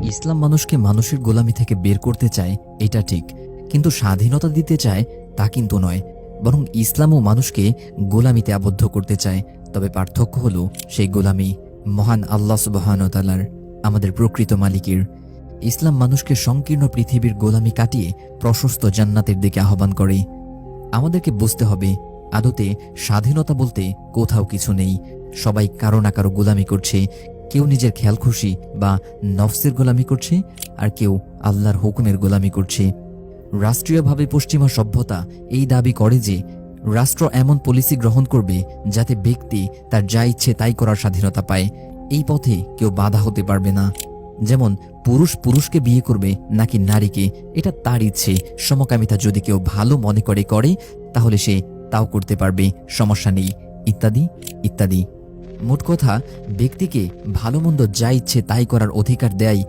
ইসলাম মানুষকে মানুষের গোলামি থেকে বের করতে চায়, এটা ঠিক, কিন্তু স্বাধীনতা দিতে চায় তা কিন্তু নয়। বরং ইসলামও মানুষকে গোলামিতে আবদ্ধ করতে চায়। তবে পার্থক্য হলো সেই গোলামি মহান আল্লাহ সুবহানাহু ওয়া তাআলার, আমাদের প্রকৃত মালিকের। ইসলাম মানুষকে সংকীর্ণ পৃথিবীর গোলামি কাটিয়ে প্রশস্ত জান্নাতের দিকে আহ্বান করে। আমাদেরকে বুঝতে হবে, আদতে স্বাধীনতা বলতে কোথাও কিছু নেই। সবাই কারো না কারো গোলামি করছে। কেউ নিজের খেয়াল খুশি বা নফসের গোলামি করছে, আর কেউ আল্লাহর হুকুমের গোলামি করছে। রাষ্ট্রীয়ভাবে পশ্চিমা সভ্যতা এই দাবি করে যে রাষ্ট্র এমন পলিসি গ্রহণ করবে যাতে ব্যক্তি তার যা ইচ্ছে তাই করার স্বাধীনতা পায়। এই পথে কেউ বাধা হতে পারবে না। যেমন পুরুষ পুরুষকে বিয়ে করবে নাকি নারীকে, এটা তার ইচ্ছে। সমকামিতা যদি কেউ ভালো মনে করে তাহলে সে তাও করতে পারবে, সমস্যা নেই, ইত্যাদি ইত্যাদি। মোট কথা, ব্যক্তিকে ভালো মন্দ যা ইচ্ছে তাই করার অধিকার দেয়